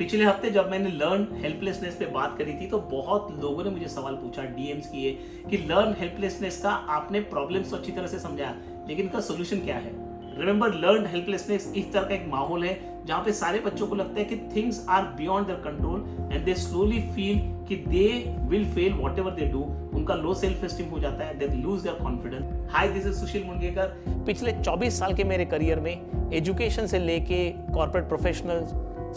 पिछले हफ्ते जब मैंने लर्न हेल्पलेसनेस पे बात करी थी तो बहुत लोगों ने मुझे सवाल पूछा, डीएम्स किए कि लर्न हेल्पलेसनेस का आपने प्रॉब्लम्स तो अच्छी तरह से समझाया, लेकिन इसका सोल्यूशन क्या है। रिमेंबर, लर्न हेल्पलेसनेस इस तरह का एक माहौल है जहां पे सारे बच्चों को लगता है कि things are beyond their control and they slowly feel कि they will fail whatever they do. उनका लो सेल्फ एस्टीम हो जाता है, they lose their confidence. Hi, this is Sushil Mungekar. पिछले 24 साल के मेरे करियर में एजुकेशन से लेके कॉर्पोरेट प्रोफेशनल,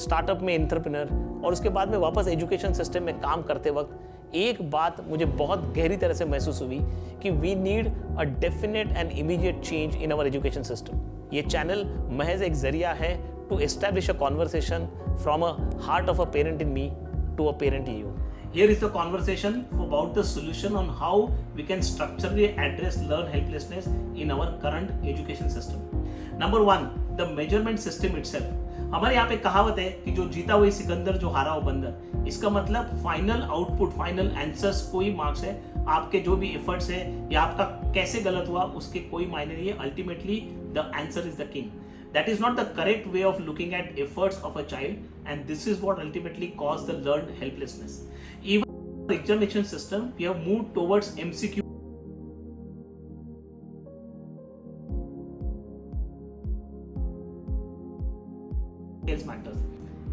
स्टार्टअप में एंटरप्रेन्योर और उसके बाद में वापस एजुकेशन सिस्टम में काम करते वक्त एक बात मुझे बहुत गहरी तरह से महसूस हुई कि we need a definite and immediate change in our education system. ये चैनल महज एक जरिया है to establish a conversation from a heart of a parent in me to a parent in you. Here is the conversation about the solution on how we can structurally address learn helplessness in our current education system. Number one, the measurement system itself. हमारे यहाँ पे कहावत है कि जो जीता वही सिकंदर, जो हारा वो बंदर। इसका मतलब फाइनल आउटपुट, फाइनल आंसर्स कोई मार्क्स है, आपके जो भी एफर्ट्स है या आपका कैसे गलत हुआ उसके कोई मायने नहीं है। Ultimately the answer is the king. That is not the correct way of looking at efforts of a child, and this is what ultimately caused the learned helplessness. Even in the examination system, we have moved towards MCQ. Matters.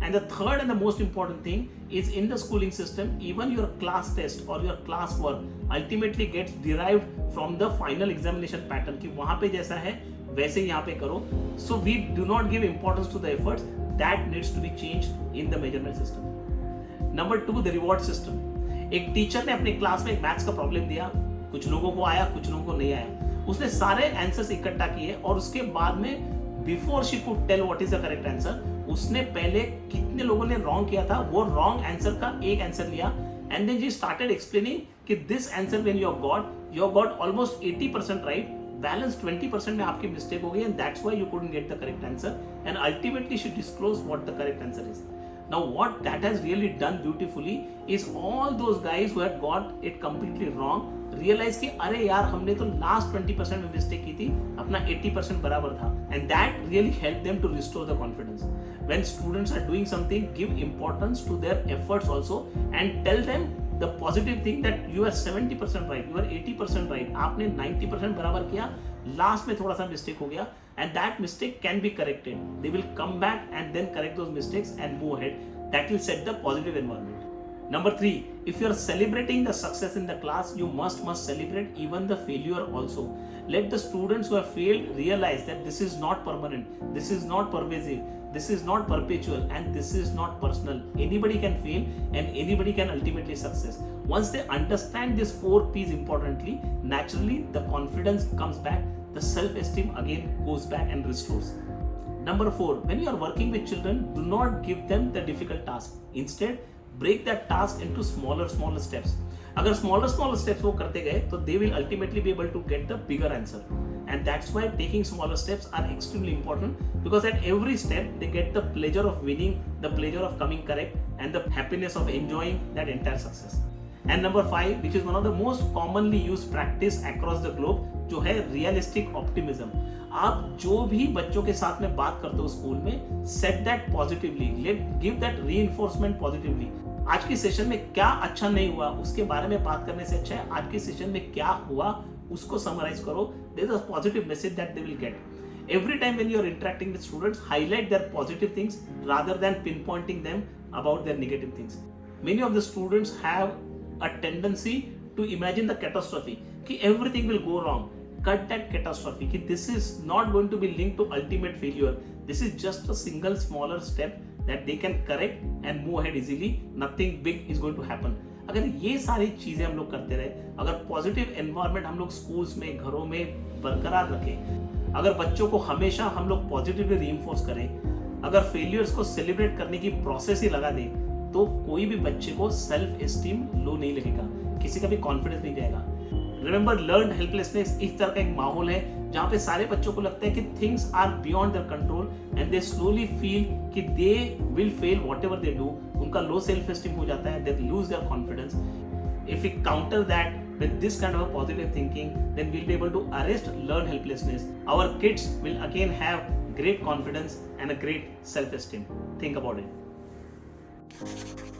And the third and the most important thing is in the schooling system, even your class test or your class work ultimately gets derived from the final examination pattern कि वहाँ पे जैसा है वैसे यहाँ पे करो. So we do not give importance to the efforts that needs to be changed in the measurement system. Number two, the reward system. एक टीचर ने अपनी क्लास में एक मैथ्स का प्रॉब्लम दिया, कुछ लोगों को आया, कुछ लोगों को नहीं आया. उसने सारे आंसर्स इकट्ठा किए और उसके बाद में before she could tell what is the correct answer, उसने पहले कितने लोगों ने रॉन्ग किया था वो रॉन्ग आंसर का एक आंसर लिया and then she started explaining कि this answer when you got almost 80% right, balance 20% में आपकी मिस्टेक हो गई and that's why you couldn't get the correct answer and ultimately she disclose what the correct answer is. Now what that has really done beautifully is all those guys who had got it completely wrong realize कि अरे यार हमने तो last 20% में mistake की थी, अपना 80% बराबर था, and that really helped them to restore the confidence. When students are doing something, give importance to their efforts also and tell them the positive thing that you are 70% right, you are 80% right, आपने 90% बराबर किया, last में थोड़ा सा mistake हो गया and that mistake can be corrected. They will come back and then correct those mistakes and move ahead. That will set the positive environment. Number three, if you are celebrating the success in the class, you must celebrate even the failure also. Let the students who have failed realize that this is not permanent, this is not pervasive, this is not perpetual, and this is not personal. Anybody can fail and anybody can ultimately success. Once they understand this 4 P's importantly, naturally the confidence comes back, the self-esteem again goes back and restores. Number 4, when you are working with children, do not give them the difficult task. Instead, break that task into smaller steps. अगर smaller steps वो करते गए तो they will ultimately be able to get the bigger answer. And that's why taking smaller steps are extremely important, because at every step they get the pleasure of winning, the pleasure of coming correct, and the happiness of enjoying that entire success. And number 5, which is one of the most commonly used practice across the globe, जो है realistic optimism. आप जो भी बच्चों के साथ में बात करते हो स्कूल में, set that positively, give that reinforcement positively. आज की सेशन में क्या अच्छा नहीं हुआ उसके बारे में बात करने से अच्छा है आज की सेशन में क्या हुआ उसको समराइज करो. There is a positive message that they will get. Every time when you are interacting with students, highlight their positive things rather than pinpointing them about their negative things. Many of the students have a tendency to imagine the catastrophe कि everything will go wrong. Cut that catastrophe कि this is not going to be linked to ultimate failure. This is just a single smaller step that they can correct and move ahead easily. Nothing big is going to happen. अगर ये सारी चीजें हम लोग करते रहे, अगर positive environment हम लोग स्कूल्स में, घरों में बरकरार रखें, अगर बच्चों को हमेशा हम लोग पॉजिटिवली रीइंफोर्स करें, अगर फेलियर्स को सेलिब्रेट करने की प्रोसेस ही लगा दें, तो कोई भी बच्चे को सेल्फ एस्टीम लो नहीं लगेगा, किसी का भी कॉन्फिडेंस नहीं जाएगा. रिमेंबर, लर्न हेल्पलेसनेस इस तरह का एक माहौल है जहां पे सारे बच्चों को लगता है कि things are beyond their control and they slowly feel कि they will fail whatever they do. उनका लो सेल्फ एस्टीम हो जाता है, they lose their confidence. If we counter that with this kind of a positive thinking, then we'll be able to arrest learn helplessness. Our kids will again have great confidence and a great self-esteem. Think about it. you.